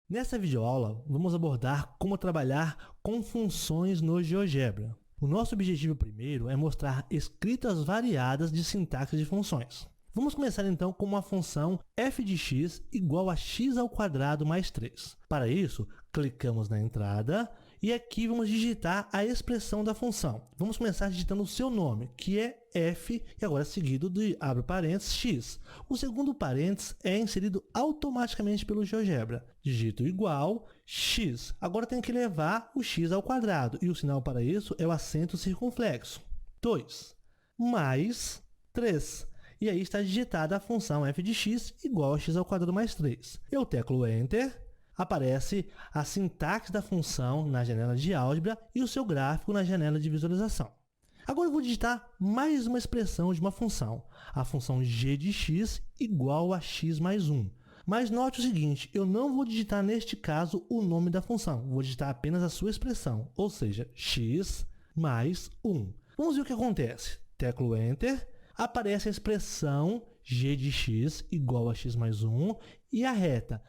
Nessa videoaula, vamos abordar como trabalhar com funções no GeoGebra. O nosso objetivo primeiro é mostrar escritas variadas de sintaxe de funções. Vamos começar então com uma função f de x igual a x ao quadrado mais 3. Para isso, clicamos na entrada e aqui vamos digitar a expressão da função. Vamos começar digitando o seu nome, que é f, e agora seguido de, abre parênteses, x. O segundo parênteses é inserido automaticamente pelo GeoGebra. Digito igual x. Agora tem que levar o x ao quadrado, e o sinal para isso é o acento circunflexo. 2 mais 3. E aí está digitada a função f de x igual a x ao quadrado mais 3. Eu teclo Enter, aparece a sintaxe da função na janela de álgebra e o seu gráfico na janela de visualização. Agora eu vou digitar mais uma expressão de uma função, a função g de x igual a x mais 1. Mas note o seguinte, eu não vou digitar neste caso o nome da função, vou digitar apenas a sua expressão, ou seja, x mais 1. Vamos ver o que acontece. Teclo Enter, aparece a expressão g de x igual a x mais 1 e a reta.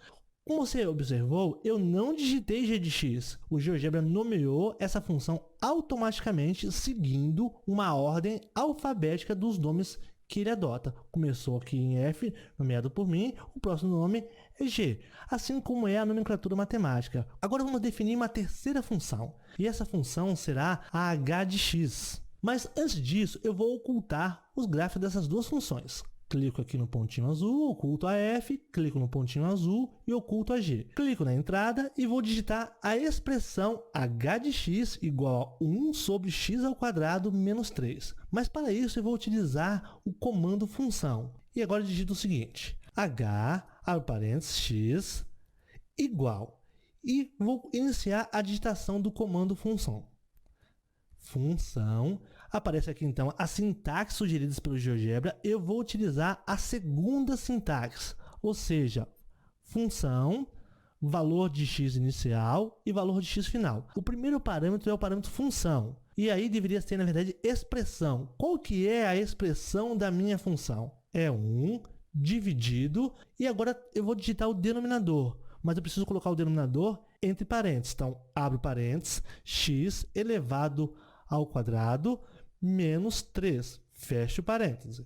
Como você observou, eu não digitei g de x. O GeoGebra nomeou essa função automaticamente seguindo uma ordem alfabética dos nomes que ele adota. Começou aqui em f, nomeado por mim, o próximo nome é g, assim como é a nomenclatura matemática. Agora vamos definir uma terceira função, e essa função será a h de x. Mas antes disso, eu vou ocultar os gráficos dessas duas funções. Clico aqui no pontinho azul, oculto a f, clico no pontinho azul e oculto a g. Clico na entrada e vou digitar a expressão h de x igual a 1 sobre x ao quadrado menos 3. Mas para isso eu vou utilizar o comando função. E agora digito o seguinte, h, abre parênteses, x, igual. E vou iniciar a digitação do comando função. Função, aparece aqui então as sintaxes sugeridas pelo GeoGebra, eu vou utilizar a segunda sintaxe, ou seja, função, valor de x inicial e valor de x final. O primeiro parâmetro é o parâmetro função, e aí deveria ser, na verdade, expressão. Qual que é a expressão da minha função? É 1 dividido, e agora eu vou digitar o denominador, mas eu preciso colocar o denominador entre parênteses. Então, abro parênteses, x elevado ao quadrado menos 3, fecho parênteses.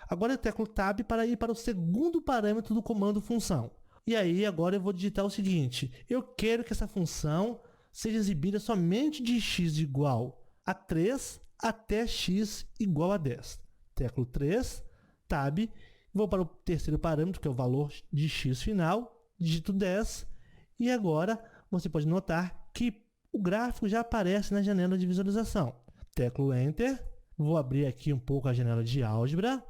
Agora eu teclo Tab para ir para o segundo parâmetro do comando função. E aí agora eu vou digitar o seguinte, eu quero que essa função seja exibida somente de x igual a 3 até x igual a 10. Teclo 3, Tab, vou para o terceiro parâmetro, que é o valor de x final, digito 10, e agora você pode notar que o gráfico já aparece na janela de visualização. Teclo Enter, vou abrir aqui um pouco a janela de álgebra,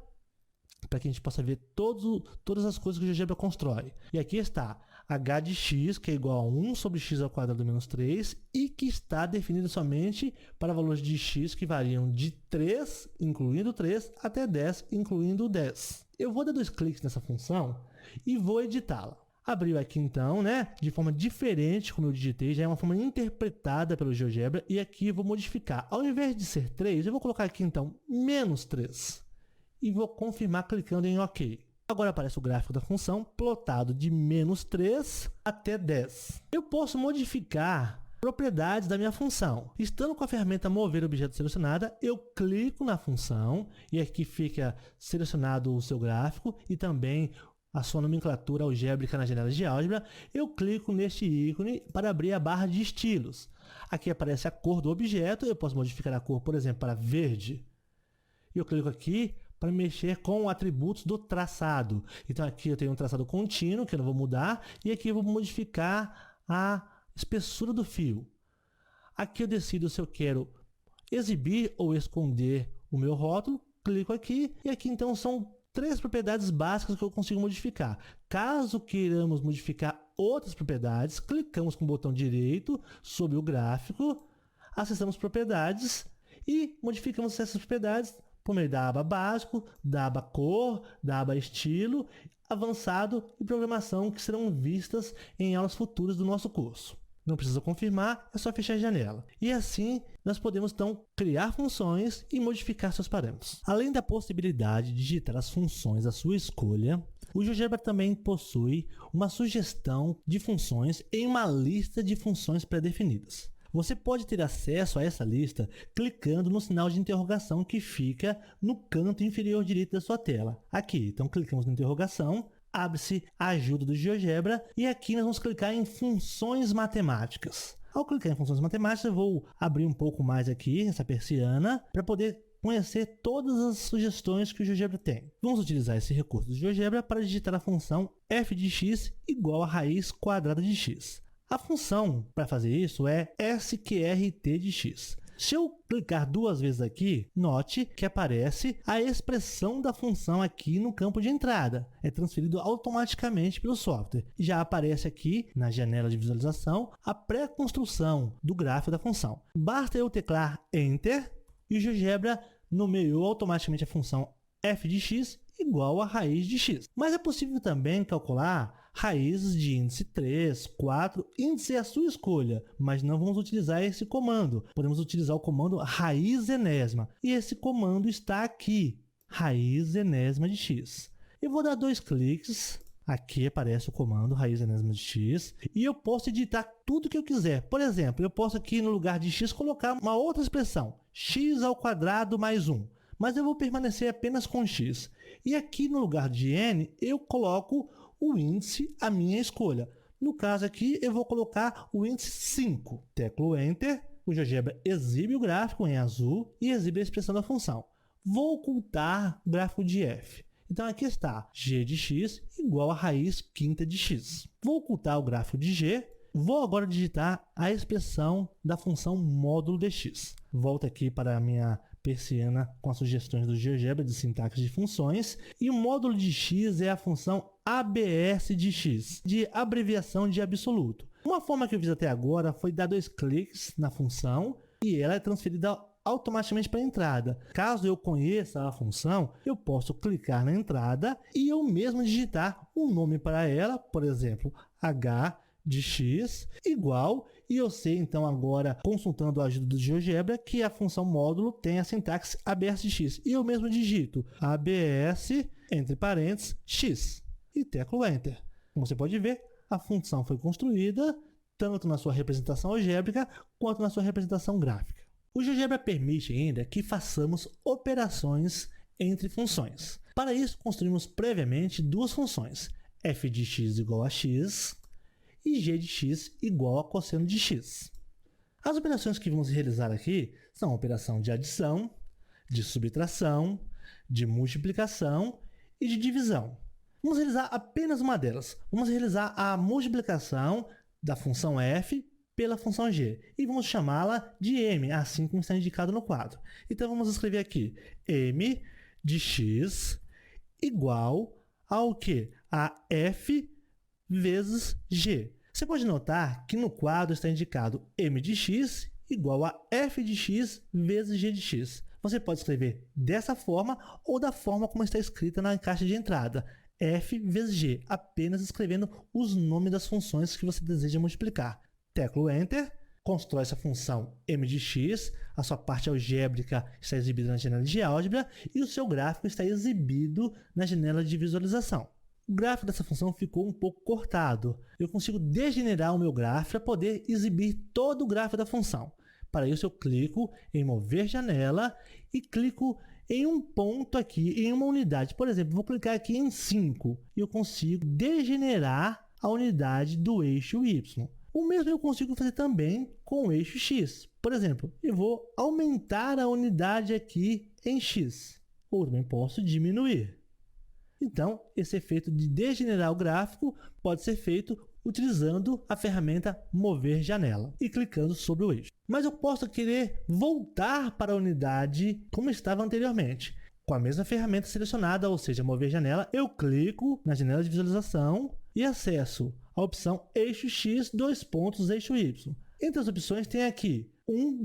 para que a gente possa ver todas as coisas que o GeoGebra constrói. E aqui está h de x, que é igual a 1 sobre x ao quadrado menos 3, e que está definido somente para valores de x que variam de 3, incluindo 3, até 10, incluindo 10. Eu vou dar 2 cliques nessa função e vou editá-la. Abriu aqui então, de forma diferente, como eu digitei, já é uma forma interpretada pelo GeoGebra, e aqui eu vou modificar. Ao invés de ser 3, eu vou colocar aqui então menos 3. E vou confirmar clicando em OK. Agora aparece o gráfico da função, plotado de menos 3 até 10. Eu posso modificar propriedades da minha função. Estando com a ferramenta Mover Objeto selecionada, eu clico na função, e aqui fica selecionado o seu gráfico e também a sua nomenclatura algébrica na janela de álgebra. Eu clico neste ícone para abrir a barra de estilos. Aqui aparece a cor do objeto, eu posso modificar a cor, por exemplo, para verde. Eu clico aqui para mexer com atributos do traçado. Então aqui eu tenho um traçado contínuo, que eu não vou mudar, e aqui eu vou modificar a espessura do fio. Aqui eu decido se eu quero exibir ou esconder o meu rótulo, clico aqui, e aqui então são 3 propriedades básicas que eu consigo modificar. Caso queiramos modificar outras propriedades, clicamos com o botão direito sobre o gráfico, acessamos propriedades e modificamos essas propriedades por meio da aba básico, da aba cor, da aba estilo, avançado e programação, que serão vistas em aulas futuras do nosso curso. Não precisa confirmar, é só fechar a janela. E assim, nós podemos então criar funções e modificar seus parâmetros. Além da possibilidade de digitar as funções à sua escolha, O GeoGebra também possui uma sugestão de funções em uma lista de funções pré-definidas. Você pode ter acesso a essa lista clicando no sinal de interrogação que fica no canto inferior direito da sua tela. Aqui, então clicamos na interrogação, abre-se a ajuda do GeoGebra e aqui nós vamos clicar em funções matemáticas. Ao clicar em funções matemáticas, eu vou abrir um pouco mais aqui essa persiana para poder conhecer todas as sugestões que o GeoGebra tem. Vamos utilizar esse recurso do GeoGebra para digitar a função f de x igual a raiz quadrada de x. A função para fazer isso é sqrt de x. Se eu clicar duas vezes aqui, note que aparece a expressão da função aqui no campo de entrada. É transferido automaticamente pelo software. Já aparece aqui na janela de visualização a pré-construção do gráfico da função. Basta eu teclar Enter e o GeoGebra nomeou automaticamente a função f de x igual a raiz de x. Mas é possível também calcular raízes de índice 3, 4, índice é a sua escolha, mas não vamos utilizar esse comando. Podemos utilizar o comando raiz enésima, e esse comando está aqui, raiz enésima de x. Eu vou dar 2 cliques, aqui aparece o comando raiz enésima de x, e eu posso editar tudo que eu quiser. Por exemplo, eu posso aqui no lugar de x colocar uma outra expressão, x ao quadrado mais 1, mas eu vou permanecer apenas com x. E aqui no lugar de n, eu coloco o índice à minha escolha. No caso aqui, eu vou colocar o índice 5. Teclo Enter, o GeoGebra exibe o gráfico em azul e exibe a expressão da função. Vou ocultar o gráfico de f. Então aqui está, g de x igual a raiz quinta de x. Vou ocultar o gráfico de g. Vou agora digitar a expressão da função módulo de x. Volto aqui para a minha persiana com as sugestões do GeoGebra de sintaxe de funções, e o módulo de x é a função abs de x, de abreviação de absoluto. Uma forma que eu fiz até agora foi dar 2 cliques na função e ela é transferida automaticamente para a entrada. Caso eu conheça a função, eu posso clicar na entrada e eu mesmo digitar um nome para ela, por exemplo, h de x igual, e eu sei então agora, consultando a ajuda do GeoGebra, que a função módulo tem a sintaxe abs de x, e eu mesmo digito abs entre parênteses x e teclo Enter. Como você pode ver, a função foi construída tanto na sua representação algébrica quanto na sua representação gráfica. O GeoGebra permite ainda que façamos operações entre funções. Para isso, construímos previamente duas funções, f de x igual a x e g de x igual a cosseno de x. As operações que vamos realizar aqui são a operação de adição, de subtração, de multiplicação e de divisão. Vamos realizar apenas uma delas. Vamos realizar a multiplicação da função f pela função g e vamos chamá-la de m, assim como está indicado no quadro. Então vamos escrever aqui m de x igual ao que? A f vezes g. Você pode notar que no quadro está indicado m de x igual a f de x vezes g de x. Você pode escrever dessa forma ou da forma como está escrita na caixa de entrada, f vezes g, apenas escrevendo os nomes das funções que você deseja multiplicar. Teclo Enter, constrói essa função m de x, a sua parte algébrica está exibida na janela de álgebra e o seu gráfico está exibido na janela de visualização. O gráfico dessa função ficou um pouco cortado. Eu consigo degenerar o meu gráfico para poder exibir todo o gráfico da função. Para isso, eu clico em mover janela e clico em um ponto aqui, em uma unidade. Por exemplo, vou clicar aqui em 5 e eu consigo degenerar a unidade do eixo y. O mesmo eu consigo fazer também com o eixo x. Por exemplo, eu vou aumentar a unidade aqui em x. Ou também posso diminuir. Então, esse efeito de degenerar o gráfico pode ser feito utilizando a ferramenta mover janela e clicando sobre o eixo. Mas eu posso querer voltar para a unidade como estava anteriormente. Com a mesma ferramenta selecionada, ou seja, mover janela, eu clico na janela de visualização e acesso a opção eixo x, eixo y. Entre as opções tem aqui 1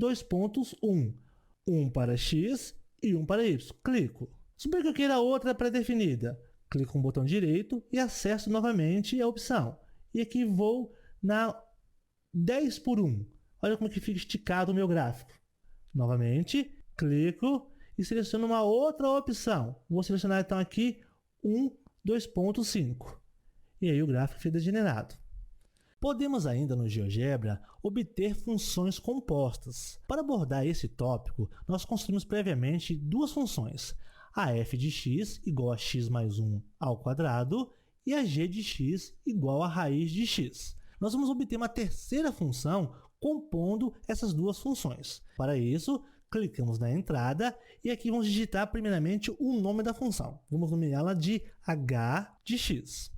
para x e 1 para y. Clico. Suponho que eu queira outra pré-definida. Clico com o botão direito e acesso novamente a opção. E aqui vou na 10 por 1. Olha como que fica esticado o meu gráfico. Novamente, clico e seleciono uma outra opção. Vou selecionar então aqui 1 2,5. E aí o gráfico fica degenerado. Podemos ainda no GeoGebra obter funções compostas. Para abordar esse tópico, nós construímos previamente duas funções, a f de x igual a x mais 1 ao quadrado e a g de x igual a raiz de x. Nós vamos obter uma terceira função compondo essas duas funções. Para isso, clicamos na entrada e aqui vamos digitar primeiramente o nome da função. Vamos nomeá-la de h de x,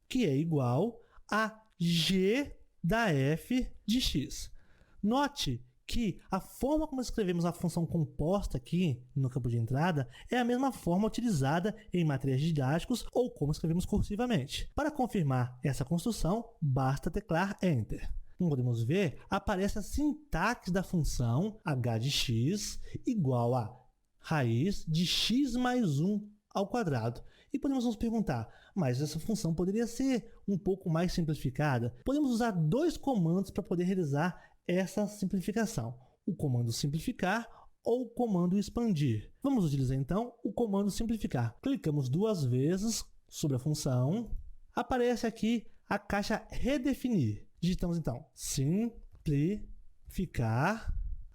que é igual a g da f de x. Note que a forma como escrevemos a função composta aqui no campo de entrada é a mesma forma utilizada em materiais didáticos ou como escrevemos cursivamente. Para confirmar essa construção, basta teclar Enter. Como podemos ver, aparece a sintaxe da função h de x igual a raiz de x mais 1 ao quadrado. E podemos nos perguntar, mas essa função poderia ser um pouco mais simplificada? Podemos usar dois comandos para poder realizar essa simplificação, o comando simplificar ou o comando expandir. Vamos utilizar então o comando simplificar. Clicamos duas vezes sobre a função, aparece aqui a caixa redefinir. Digitamos então simplificar,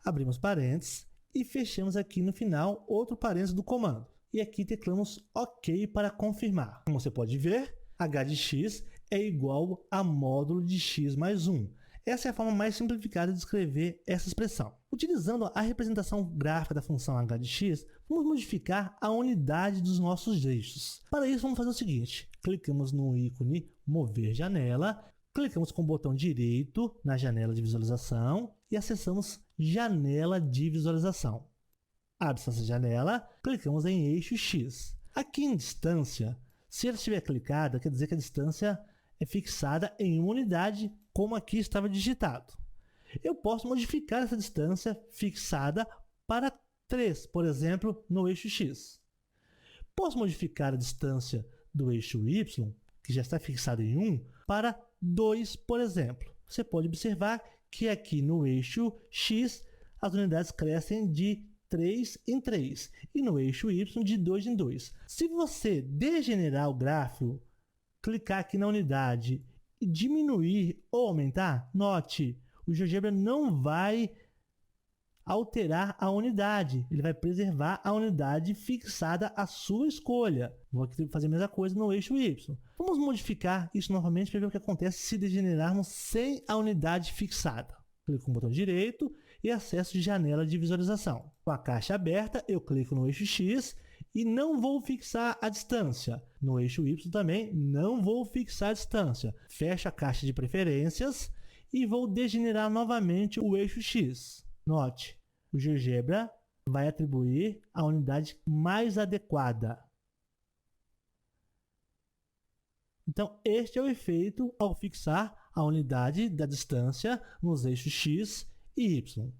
abrimos parênteses e fechamos aqui no final outro parênteses do comando. E aqui teclamos OK para confirmar. Como você pode ver, h de x é igual a módulo de x mais 1. Essa é a forma mais simplificada de escrever essa expressão. Utilizando a representação gráfica da função h de x, vamos modificar a unidade dos nossos eixos. Para isso, vamos fazer o seguinte. Clicamos no ícone Mover Janela, clicamos com o botão direito na janela de visualização e acessamos Janela de Visualização. Abre-se essa janela, clicamos em eixo X. Aqui em distância, se ela estiver clicada, quer dizer que a distância é fixada em uma unidade, como aqui estava digitado. Eu posso modificar essa distância fixada para 3, por exemplo, no eixo X. Posso modificar a distância do eixo Y, que já está fixada em 1, para 2, por exemplo. Você pode observar que aqui no eixo X, as unidades crescem de 3 em 3 e no eixo Y de 2 em 2. Se você degenerar o gráfico, clicar aqui na unidade e diminuir ou aumentar, note, o GeoGebra não vai alterar a unidade, ele vai preservar a unidade fixada à sua escolha. Vou aqui fazer a mesma coisa no eixo Y. Vamos modificar isso novamente para ver o que acontece se degenerarmos sem a unidade fixada. Clico no botão direito e acesso janela de visualização. Com a caixa aberta, eu clico no eixo X e não vou fixar a distância. No eixo Y também não vou fixar a distância. Fecho a caixa de preferências e vou degenerar novamente o eixo X. Note, o GeoGebra vai atribuir a unidade mais adequada. Então, este é o efeito ao fixar a unidade da distância nos eixos X e Y.